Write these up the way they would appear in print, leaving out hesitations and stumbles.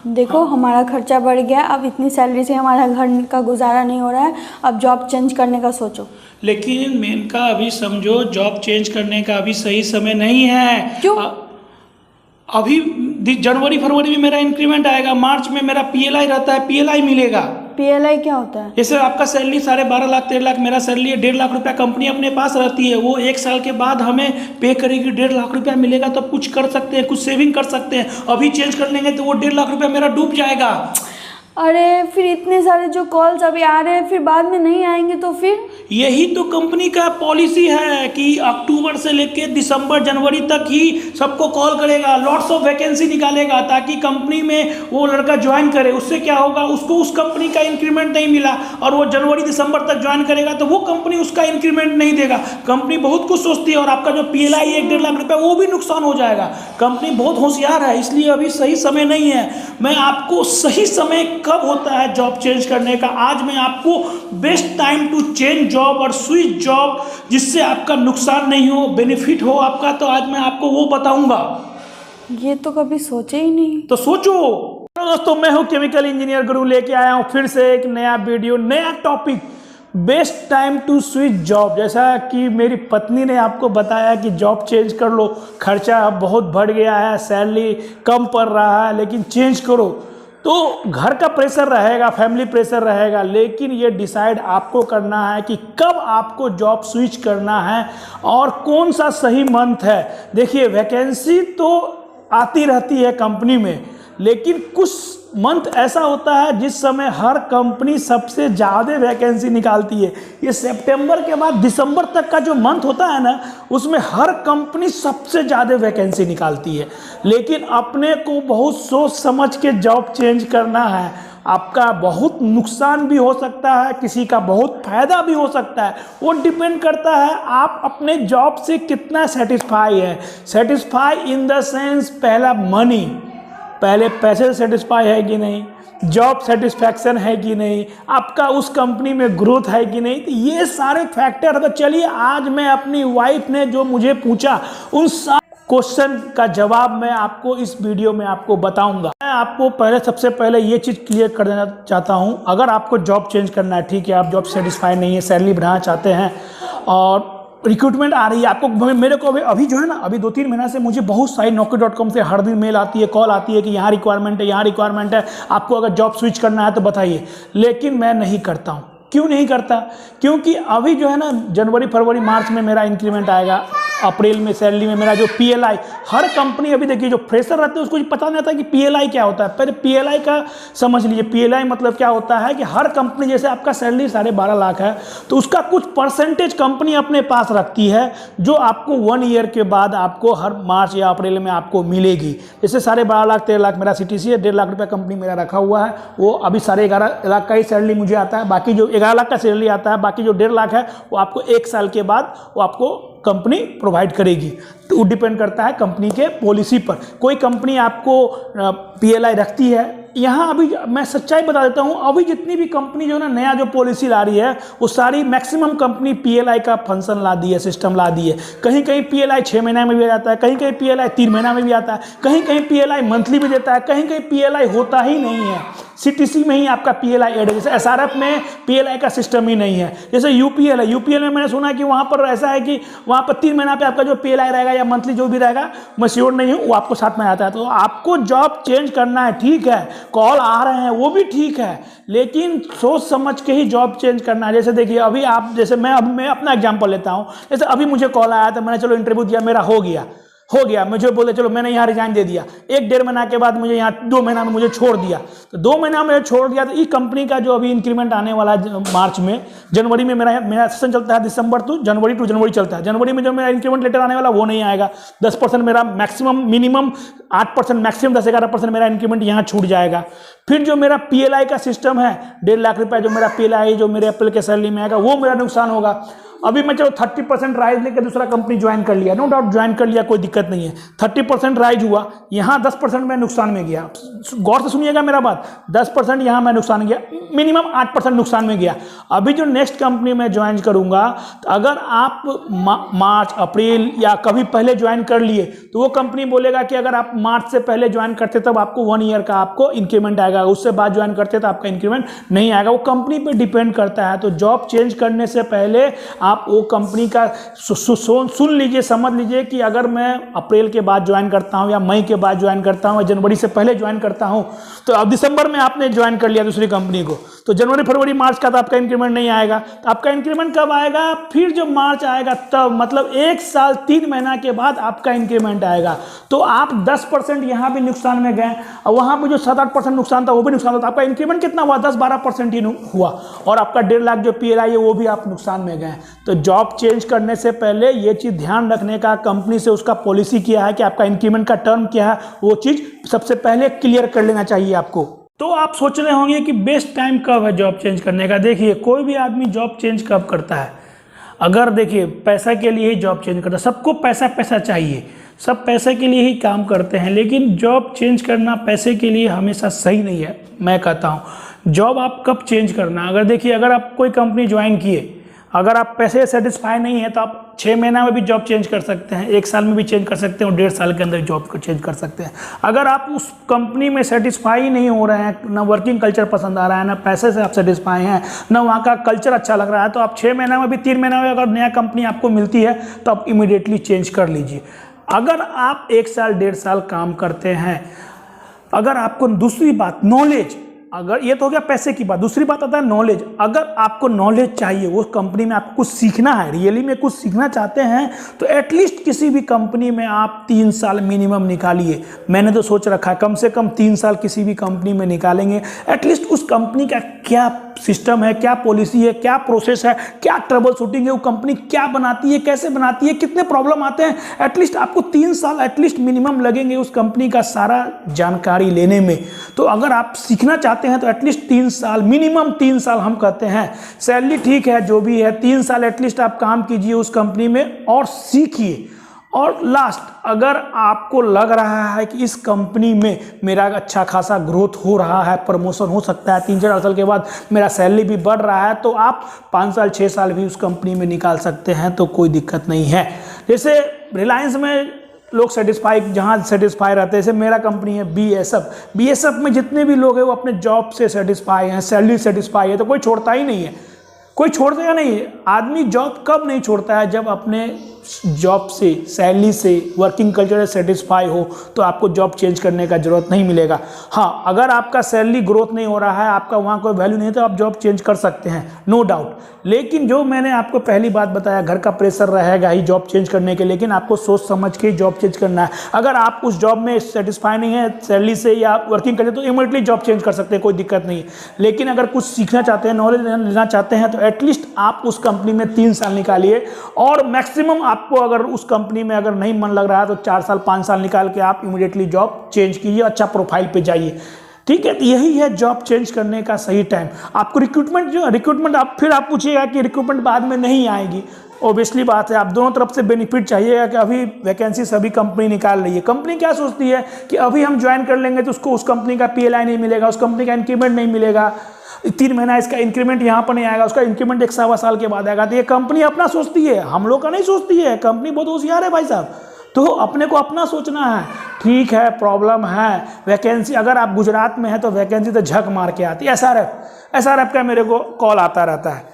देखो हमारा खर्चा बढ़ गया, अब इतनी सैलरी से हमारा घर का गुजारा नहीं हो रहा है, अब जॉब चेंज करने का सोचो। लेकिन मेनका अभी समझो, जॉब चेंज करने का अभी सही समय नहीं है। क्यों? अभी जनवरी फरवरी में मेरा इंक्रीमेंट आएगा, मार्च में मेरा पीएलआई रहता है, पीएलआई मिलेगा। पीएलआई क्या होता है? जैसे आपका सैलरी 12.5 लाख 13 लाख, मेरा सैलरी है 1.5 लाख रुपया, कंपनी अपने पास रहती है, वो 1 साल के बाद हमें पे करेगी, 1.5 लाख रुपया मिलेगा, तो कुछ कर सकते हैं, कुछ सेविंग कर सकते हैं। अभी चेंज कर लेंगे तो वो 1.5 लाख रुपया मेरा डूब जाएगा। अरे फिर इतने सारे जो कॉल्स अभी आ रहे हैं, फिर बाद में नहीं आएंगे तो फिर? यही तो कंपनी का पॉलिसी है कि अक्टूबर से लेकर दिसंबर जनवरी तक ही सबको कॉल करेगा, लॉट्स ऑफ वैकेंसी निकालेगा, ताकि कंपनी में वो लड़का ज्वाइन करे। उससे क्या होगा, उसको उस कंपनी का इंक्रीमेंट नहीं मिला और वो जनवरी दिसंबर तक ज्वाइन करेगा तो वो कंपनी उसका इंक्रीमेंट नहीं देगा। कंपनी बहुत कुछ सोचती है, और आपका जो पीएलआई 1.5 लाख रुपया वो भी नुकसान हो जाएगा। कंपनी बहुत होशियार है, इसलिए अभी सही समय नहीं है। मैं आपको सही समय कब होता है जॉब चेंज करने का, आज मैं आपको best time to change job और स्विच जॉब, जिससे आपका नुकसान नहीं हो, बेनिफिट हो आपका, तो आज मैं आपको वो बताऊंगा। ये तो कभी सोचे ही नहीं। तो सोचो। दोस्तों, मैं हूं केमिकल इंजीनियर गुरु, लेके आया हूं फिर से एक नया वीडियो, नया topic, best time to switch job. जैसा कि मेरी पत्नी ने आपको बताया कि जॉब चेंज कर लो, खर्चा बहुत बढ़ गया है, सैलरी कम पड़ रहा है, लेकिन चेंज करो। तो घर का प्रेशर रहेगा, फैमिली प्रेशर रहेगा, लेकिन ये डिसाइड आपको करना है कि कब आपको जॉब स्विच करना है और कौन सा सही मंथ है। देखिए, वैकेंसी तो आती रहती है कंपनी में, लेकिन कुछ मंथ ऐसा होता है जिस समय हर कंपनी सबसे ज़्यादा वैकेंसी निकालती है। ये सितंबर के बाद दिसंबर तक का जो मंथ होता है ना, उसमें हर कंपनी सबसे ज़्यादा वैकेंसी निकालती है। लेकिन अपने को बहुत सोच समझ के जॉब चेंज करना है। आपका बहुत नुकसान भी हो सकता है, किसी का बहुत फायदा भी हो सकता है। वो डिपेंड करता है आप अपने जॉब से कितना सेटिस्फाई है। सेटिस्फाई इन द सेंस, पहला मनी, पहले पैसे से सेटिस्फाई है कि नहीं, जॉब सेटिस्फैक्शन है कि नहीं, आपका उस कंपनी में ग्रोथ है कि नहीं, तो ये सारे फैक्टर। तो चलिए, आज मैं अपनी वाइफ ने जो मुझे पूछा उन सारे क्वेश्चन का जवाब मैं आपको इस वीडियो में आपको बताऊंगा। मैं आपको सबसे पहले ये चीज़ क्लियर कर देना चाहता हूं, अगर आपको जॉब चेंज करना है, ठीक है, आप जॉब सेटिस्फाई नहीं है, सैलरी बढ़ाना चाहते हैं और रिक्रूटमेंट आ रही है आपको, मेरे को अभी जो है ना, अभी 2-3 महीना से मुझे बहुत सारी Naukri.com से हर दिन मेल आती है, कॉल आती है कि यहाँ रिक्वायरमेंट है, यहाँ रिक्वायरमेंट है, आपको अगर जॉब स्विच करना है तो बताइए। लेकिन मैं नहीं करता हूँ। क्यों नहीं करता? क्योंकि अभी जो है ना, जनवरी फरवरी मार्च में मेरा इंक्रीमेंट आएगा, अप्रैल में सैलरी में मेरा जो पीएलआई, हर कंपनी, अभी देखिए जो फ्रेशर रहते हैं उसको पता नहीं होता कि पीएलआई क्या होता है। पहले पीएलआई का समझ लीजिए। पीएलआई मतलब क्या होता है कि हर कंपनी, जैसे आपका सैलरी 12.5 लाख है, तो उसका कुछ परसेंटेज कंपनी अपने पास रखती है, जो आपको 1 ईयर के बाद आपको हर मार्च या अप्रैल में आपको मिलेगी। जैसे 12.5 लाख 13 लाख मेरा सीटीसी है, 1.5 लाख रुपया कंपनी मेरा रखा हुआ है, वो अभी 11.5 लाख का ही सैलरी मुझे आता है, बाकी जो 11 लाख का सैलरी आता है, बाकी जो 1.5 लाख है वो आपको 1 साल के बाद वो आपको कंपनी प्रोवाइड करेगी। तो वो डिपेंड करता है कंपनी के पॉलिसी पर। कोई कंपनी आपको पीएलआई रखती है। यहाँ अभी मैं सच्चाई बता देता हूँ, अभी जितनी भी कंपनी जो ना नया जो पॉलिसी ला रही है, वो सारी मैक्सिमम कंपनी पीएलआई का फंक्शन ला दी है, सिस्टम ला दी है। कहीं कहीं पीएलआई 6 महीना में भी आ जाता है, कहीं कहीं पीएलआई 3 महीना में भी आता है, कहीं कहीं पीएलआई मंथली भी देता है, कहीं कहीं पीएलआई होता ही नहीं है, सीटीसी में ही आपका पीएलआई ऐड है। जैसे एसआरएफ में पीएलआई का सिस्टम ही नहीं है। जैसे यूपीएल है, यूपीएल में मैंने सुना कि वहाँ पर ऐसा है कि वहाँ पर 3 महीना पे आपका जो पीएलआई रहेगा या मंथली जो भी रहेगा, मैं श्योर नहीं हूँ, वो आपको साथ में आता है। तो आपको जॉब चेंज करना है, ठीक है, कॉल आ रहे हैं वो भी ठीक है, लेकिन सोच समझ के ही जॉब चेंज करना है। जैसे देखिए, अभी आप, जैसे मैं अपना एग्जांपल लेता हूँ। जैसे अभी मुझे कॉल आया था, मैंने चलो इंटरव्यू दिया, मेरा हो गया, मुझे बोले चलो मैंने यहाँ रिजाइन दे दिया। 1-1.5 महीना के बाद मुझे यहाँ 2 महीना में मुझे छोड़ दिया। तो 2 महीना में छोड़ दिया, तो इस कंपनी का जो अभी इंक्रीमेंट आने वाला है मार्च में, जनवरी में मेरा सेशन चलता है, दिसंबर टू जनवरी चलता है। जनवरी में जो मेरा इंक्रीमेंट लेटर आने वाला वो नहीं आएगा। 10% मेरा मैक्सिमम, मिनिमम 8%, मैक्सिमम 10-11% मेरा इंक्रीमेंट यहाँ छूट जाएगा। फिर जो मेरा पीएलआई का सिस्टम है, 1.5 लाख रुपया जो मेरा पीएलआई जो मेरे अप्रैल के सैलरी में आएगा, वो मेरा नुकसान होगा। अभी मैं चलो 30% राइज लेकर दूसरा कंपनी ज्वाइन कर लिया, नो डाउट ज्वाइन कर लिया, कोई दिक्कत नहीं है। 30% राइज हुआ, यहाँ 10% मैं नुकसान में गया। गौर से सुनिएगा मेरा बात, 10% यहाँ मैं नुकसान गया, मिनिमम 8% नुकसान में गया। अभी जो नेक्स्ट कंपनी में ज्वाइन करूँगा, तो अगर आप मार्च अप्रैल या कभी पहले ज्वाइन कर लिए तो वो कंपनी बोलेगा कि अगर आप मार्च से पहले ज्वाइन करते तब आपको 1 ईयर का आपको इंक्रीमेंट आएगा, उससे बाद ज्वाइन करते तो आपका इंक्रीमेंट नहीं आएगा। वो कंपनी पे डिपेंड करता है। तो जॉब चेंज करने से पहले आप वो कंपनी का सुन लीजिए, समझ लीजिए कि अगर मैं अप्रैल के बाद ज्वाइन करता हूं या मई के बाद ज्वाइन करता हूं या जनवरी से पहले ज्वाइन करता हूं, तो अब दिसंबर में आपने ज्वाइन कर लिया दूसरी कंपनी को, तो जनवरी फरवरी मार्च का तो आपका इंक्रीमेंट नहीं आएगा। तो आपका इंक्रीमेंट कब आएगा? फिर जब मार्च आएगा तब, मतलब 1 साल 3 महीना के बाद आपका इंक्रीमेंट आएगा। तो आप 10% यहाँ भी नुकसान में गए और वहाँ पर जो 7-8% नुकसान था वो भी नुकसान था। आपका इंक्रीमेंट कितना हुआ? 10-12% ही हुआ, और आपका 1.5 लाख जो PLI है वो भी आप नुकसान में गए। तो जॉब चेंज करने से पहले ये चीज़ ध्यान रखने का, कंपनी से उसका पॉलिसी क्या है कि आपका इंक्रीमेंट का टर्म क्या है, वो चीज़ सबसे पहले क्लियर कर लेना चाहिए आपको। तो आप सोच रहे होंगे कि बेस्ट टाइम कब है जॉब चेंज करने का। देखिए, कोई भी आदमी जॉब चेंज कब करता है? अगर देखिए, पैसा के लिए ही जॉब चेंज करता है। सबको पैसा पैसा चाहिए, सब पैसे के लिए ही काम करते हैं, लेकिन जॉब चेंज करना पैसे के लिए हमेशा सही नहीं है। मैं कहता हूँ जॉब आप कब चेंज करना, अगर देखिए, अगर आप कोई कंपनी ज्वाइन किए, अगर आप पैसे सेटिस्फाई नहीं है तो आप 6 महीना में भी जॉब चेंज कर सकते हैं, 1 साल में भी चेंज कर सकते हैं और 1.5 साल के अंदर जॉब को चेंज कर सकते हैं। अगर आप उस कंपनी में सेटिस्फाई नहीं हो रहे हैं, ना वर्किंग कल्चर पसंद आ रहा है, ना पैसे से आप सेटिस्फाई हैं, ना वहाँ का कल्चर अच्छा लग रहा है, तो आप 6 महीना में भी 3 महीना में अगर नया कंपनी आपको मिलती है तो आप इमीडिएटली चेंज कर लीजिए। अगर आप 1 साल 1.5 साल काम करते हैं, अगर आपको, दूसरी बात नॉलेज, अगर ये तो हो गया पैसे की बात, दूसरी बात आता है नॉलेज। अगर आपको नॉलेज चाहिए, वो कंपनी में आपको कुछ सीखना है, रियली में कुछ सीखना चाहते हैं, तो एटलीस्ट किसी भी कंपनी में आप 3 साल मिनिमम निकालिए। मैंने तो सोच रखा है कम से कम 3 साल किसी भी कंपनी में निकालेंगे। एटलीस्ट उस कंपनी का क्या सिस्टम है, क्या पॉलिसी है, क्या प्रोसेस है, क्या ट्रबल शूटिंग है, वो कंपनी क्या बनाती है, कैसे बनाती है, कितने प्रॉब्लम आते हैं, एटलीस्ट आपको 3 साल एटलीस्ट मिनिमम लगेंगे उस कंपनी का सारा जानकारी लेने में। तो अगर आप सीखना चाहते हैं तो एटलीस्ट 3 साल, मिनिमम 3 साल हम कहते हैं। सैलरी ठीक है जो भी है, 3 साल एटलीस्ट आप काम कीजिए उस कंपनी में और सीखिए। और लास्ट, अगर आपको लग रहा है कि इस कंपनी में मेरा अच्छा खासा ग्रोथ हो रहा है, प्रमोशन हो सकता है, 3-4 साल के बाद मेरा सैलरी भी बढ़ रहा है, तो आप 5 साल 6 साल भी उस कंपनी में निकाल सकते हैं, तो कोई दिक्कत नहीं है। जैसे रिलायंस में लोग सेटिस्फाई, जहाँ सेटिस्फाई रहते हैं, जैसे मेरा कंपनी है BSF में जितने भी लोग हैं वो अपने जॉब से सेटिस्फाई हैं, सैलरी सेटिस्फाई है, तो कोई छोड़ता ही नहीं है, कोई छोड़ता नहीं है। आदमी जॉब कब नहीं छोड़ता है? जब अपने जॉब से, सैलरी से, वर्किंग कल्चर से सेटिस्फाई हो, तो आपको जॉब चेंज करने का जरूरत नहीं मिलेगा। हाँ, अगर आपका सैलरी ग्रोथ नहीं हो रहा है, आपका वहाँ कोई वैल्यू नहीं है, तो आप जॉब चेंज कर सकते हैं, नो डाउट। लेकिन जो मैंने आपको पहली बात बताया, घर का प्रेशर रहेगा ही जॉब चेंज करने के, लेकिन आपको सोच समझ के जॉब चेंज करना है। अगर आप उस जॉब में सेटिस्फाई नहीं है सैलरी से या वर्किंग कल्चर, तो इमीडिएटली जॉब चेंज कर सकते हैं, कोई दिक्कत नहीं है। लेकिन अगर कुछ सीखना चाहते हैं, नॉलेज लेना चाहते हैं, तो एटलीस्ट आप उस कंपनी में 3 साल निकालिए, और मैक्सिमम आपको अगर उस कंपनी में अगर नहीं मन लग रहा है तो 4 साल 5 साल निकाल के आप इमीडिएटली जॉब चेंज कीजिए, अच्छा प्रोफाइल पे जाइए। ठीक है, तो यही है जॉब चेंज करने का सही टाइम। आपको रिक्रूटमेंट आप फिर आप पूछिएगा कि रिक्रूटमेंट बाद में नहीं आएगी, ऑब्वियसली बात है। आप दोनों तरफ से बेनिफिट चाहिएगा कि अभी वैकेंसी सभी कंपनी निकाल रही है। कंपनी क्या सोचती है कि अभी हम ज्वाइन कर लेंगे तो उसको उस कंपनी का PLI नहीं मिलेगा, उस कंपनी का इंक्रीमेंट नहीं मिलेगा, 3 महीना इसका इंक्रीमेंट यहाँ पर नहीं आएगा, उसका इंक्रीमेंट 1-1.25 साल के बाद आएगा। तो ये कंपनी अपना सोचती है, हम लोग का नहीं सोचती है। कंपनी बहुत होशियार है भाई साहब, तो अपने को अपना सोचना है। ठीक है, प्रॉब्लम है, वैकेंसी अगर आप गुजरात में है तो वैकेंसी तो झक मार के आती है। SRF का मेरे को कॉल आता रहता है,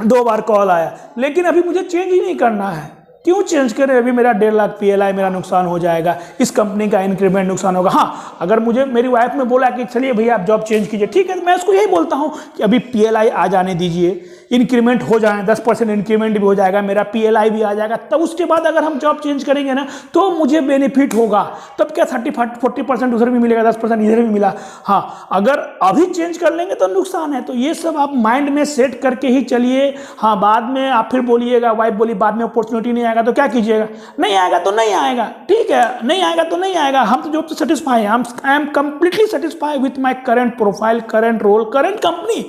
2 बार कॉल आया, लेकिन अभी मुझे चेंज ही नहीं करना है। क्यों चेंज करें? अभी मेरा 1.5 लाख PLI मेरा नुकसान हो जाएगा, इस कंपनी का इंक्रीमेंट नुकसान होगा। हाँ, अगर मुझे मेरी वाइफ ने बोला कि चलिए भैया आप जॉब चेंज कीजिए, ठीक है, तो मैं उसको यही बोलता हूँ कि अभी PLI आ जाने दीजिए, इंक्रीमेंट हो जाए, 10% इंक्रीमेंट भी हो जाएगा, मेरा PLI भी आ जाएगा, तब उसके बाद अगर हम जॉब चेंज करेंगे ना तो मुझे बेनिफिट होगा। तब क्या 30-40% उधर भी मिलेगा, 10% इधर भी मिला। हाँ, अगर अभी चेंज कर लेंगे तो नुकसान है। तो ये सब आप माइंड में सेट करके ही चलिए। हाँ, बाद में आप फिर बोलिएगा, वाइफ बोली बाद में अपॉर्चुनिटी नहीं आएगा तो क्या कीजिएगा? नहीं आएगा तो नहीं आएगा, ठीक है, नहीं आएगा तो नहीं आएगा। हम तो जॉब से सेटिस्फाई हैं, I am completely satisfy with my current profile, current role, current company.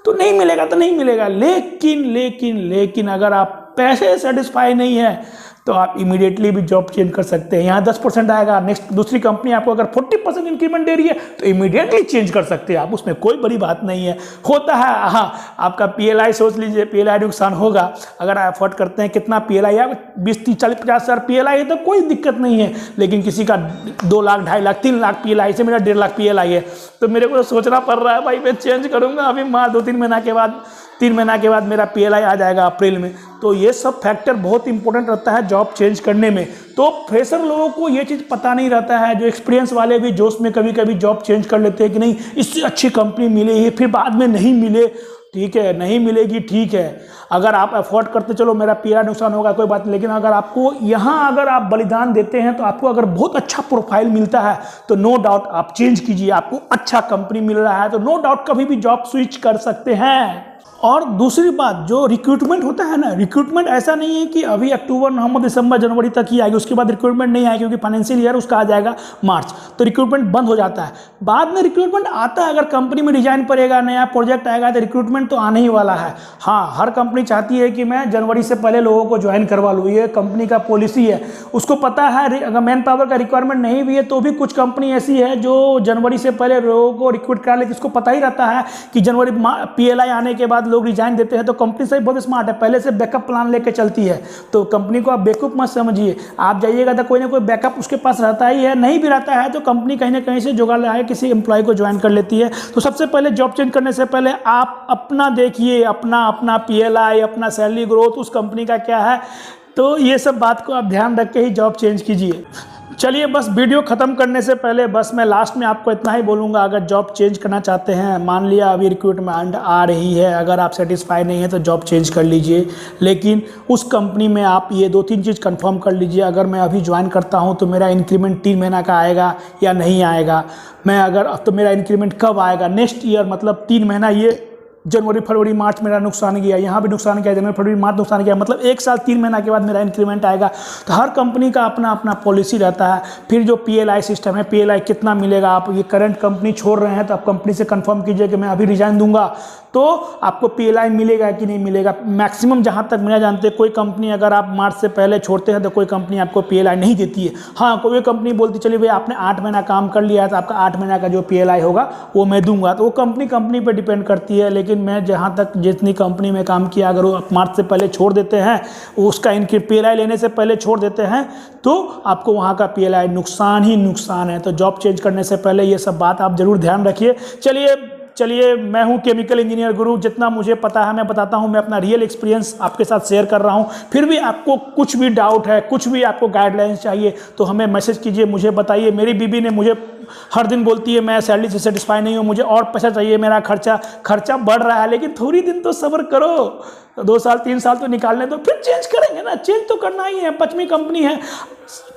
तो नहीं मिलेगा तो नहीं मिलेगा। लेकिन लेकिन लेकिन अगर आप पैसे सेटिस्फाई नहीं है तो आप इमीडिएटली भी जॉब चेंज कर सकते हैं। यहाँ 10% आएगा, नेक्स्ट दूसरी कंपनी आपको अगर 40% इंक्रीमेंट दे रही है तो इमीडिएटली चेंज कर सकते हैं आप, उसमें कोई बड़ी बात नहीं है। होता है, हाँ, आपका PLI सोच लीजिए, PLI नुकसान होगा। अगर आप अफोर्ड करते हैं, कितना PLI है, 20, 30, 40, 50 हज़ार PLI है तो कोई दिक्कत नहीं है। लेकिन किसी का 2 लाख, 2.5 लाख, 3 लाख PLI से, मेरा 1.5 लाख PLI है, तो मेरे को सोचना पड़ रहा है भाई मैं चेंज करूँगा अभी 2-3 महीना के बाद, 3 महीना के बाद मेरा PLI आ जाएगा अप्रैल में। तो ये सब फैक्टर बहुत इंपॉर्टेंट रहता है जॉब चेंज करने में। तो फ्रेशर लोगों को ये चीज़ पता नहीं रहता है। जो एक्सपीरियंस वाले भी जोश में कभी कभी जॉब चेंज कर लेते हैं कि नहीं इससे अच्छी कंपनी मिले ही, फिर बाद में नहीं मिले, ठीक है, नहीं मिलेगी, ठीक है। अगर आप अफोर्ड करते चलो मेरा PLI नुकसान होगा कोई बात नहीं, लेकिन अगर आपको यहाँ अगर आप बलिदान देते हैं तो आपको अगर बहुत अच्छा प्रोफाइल मिलता है तो नो डाउट आप चेंज कीजिए। आपको अच्छा कंपनी मिल रहा है तो नो डाउट कभी भी जॉब स्विच कर सकते हैं। और दूसरी बात, जो रिक्रूटमेंट होता है ना, रिक्रूटमेंट ऐसा नहीं है कि अभी अक्टूबर, नवंबर, दिसंबर, जनवरी तक ही आएगी, उसके बाद रिक्रूटमेंट नहीं आएगी, क्योंकि फाइनेंशियल ईयर उसका आ जाएगा मार्च, तो रिक्रूटमेंट बंद हो जाता है। बाद में रिक्रूटमेंट आता है, अगर कंपनी में डिजाइन पड़ेगा, नया प्रोजेक्ट आएगा तो रिक्रूटमेंट तो आने ही वाला है। हाँ, हर कंपनी चाहती है कि मैं जनवरी से पहले लोगों को ज्वाइन करवा लूँ, ये कंपनी का पॉलिसी है। उसको पता है अगर मैन पावर का रिक्वायरमेंट नहीं भी है तो भी कुछ कंपनी ऐसी है जो जनवरी से पहले लोगों को रिक्रूट करा लेती है। इसको पता ही रहता है कि जनवरी PLI आने के बाद लोग रिजाइन देते हैं, तो कंपनी से बहुत स्मार्ट है, पहले से बैकअप प्लान लेके चलती है। तो कंपनी को आप बेवकूफ़ मत समझिए, आप जाइएगा तो कोई ना कोई बैकअप उसके पास रहता ही है। नहीं भी रहता है तो कंपनी कहीं ना कहीं से जुगाड़ लगा किसी एम्प्लॉय को ज्वाइन कर लेती है। तो सबसे पहले जॉब चेंज करने से पहले आप अपना देखिए, अपना PLI, अपना सैलरी ग्रोथ उस कंपनी का क्या है, तो ये सब बात को आप ध्यान रख के ही जॉब चेंज कीजिए। चलिए, बस वीडियो ख़त्म करने से पहले बस मैं लास्ट में आपको इतना ही बोलूँगा, अगर जॉब चेंज करना चाहते हैं, मान लिया अभी रिक्रूटमेंट आ रही है, अगर आप सेटिस्फाई नहीं है तो जॉब चेंज कर लीजिए। लेकिन उस कंपनी में आप ये 2-3 चीज़ कंफर्म कर लीजिए, अगर मैं अभी ज्वाइन करता हूँ तो मेरा इंक्रीमेंट 3 महीना का आएगा या नहीं आएगा, मैं अगर तो मेरा इंक्रीमेंट कब आएगा, नेक्स्ट ईयर, मतलब 3 महीना, ये जनवरी, फरवरी, मार्च मेरा नुकसान गया, यहाँ भी नुकसान गया, जनवरी, फरवरी, मार्च नुकसान गया, मतलब 1 साल 3 महीना के बाद मेरा इंक्रीमेंट आएगा। तो हर कंपनी का अपना अपना पॉलिसी रहता है। फिर जो PLI सिस्टम है, PLI कितना मिलेगा, आप ये करंट कंपनी छोड़ रहे हैं तो आप कंपनी से कंफर्म कीजिए कि मैं अभी रिजाइन दूंगा तो आपको PLI मिलेगा कि नहीं मिलेगा। मैक्सिमम जहाँ तक मैं जानते हैं, कोई कंपनी अगर आप मार्च से पहले छोड़ते हैं तो कोई कंपनी आपको PLI नहीं देती है। हाँ, कोई कंपनी बोलती चलिए भाई आपने 8 महीना काम कर लिया है तो आपका 8 महीना का जो PLI होगा वो मैं दूंगा, तो वो कंपनी पर डिपेंड करती है। लेकिन मैं जहाँ तक जितनी कंपनी में काम किया, अगर वो मार्च से पहले छोड़ देते हैं, उसका इनकी PLI लेने से पहले छोड़ देते हैं तो आपको वहाँ का PLI नुकसान ही नुकसान है। तो जॉब चेंज करने से पहले ये सब बात आप ज़रूर ध्यान रखिए। चलिए, मैं हूं केमिकल इंजीनियर गुरु, जितना मुझे पता है मैं बताता हूं, मैं अपना रियल एक्सपीरियंस आपके साथ शेयर कर रहा हूं। फिर भी आपको कुछ भी डाउट है, कुछ भी आपको गाइडलाइंस चाहिए तो हमें मैसेज कीजिए, मुझे बताइए। मेरी बीबी ने मुझे हर दिन बोलती है मैं सैलरी से सेटिस्फाई नहीं हूँ, मुझे और पैसा चाहिए, मेरा खर्चा बढ़ रहा है। लेकिन थोड़ी दिन तो सब्र करो, 2 साल 3 साल तो निकालने दो, फिर चेंज करेंगे ना। चेंज तो करना ही है, 5वीं कंपनी है,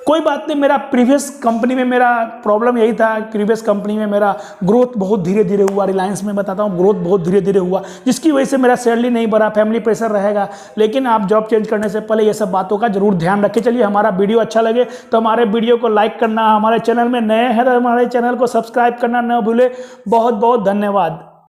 कोई बात नहीं। मेरा प्रीवियस कंपनी में मेरा प्रॉब्लम यही था, प्रीवियस कंपनी में मेरा ग्रोथ बहुत धीरे धीरे हुआ, रिलायंस में बताता हूँ ग्रोथ बहुत धीरे धीरे हुआ, जिसकी वजह से मेरा सैलरी नहीं बढ़ा, फैमिली प्रेशर रहेगा। लेकिन आप जॉब चेंज करने से पहले ये सब बातों का जरूर ध्यान रखें। चलिए, हमारा वीडियो अच्छा लगे तो हमारे वीडियो को लाइक करना, हमारे चैनल में नए हैं तो हमारे चैनल को सब्सक्राइब करना न भूले। बहुत बहुत धन्यवाद।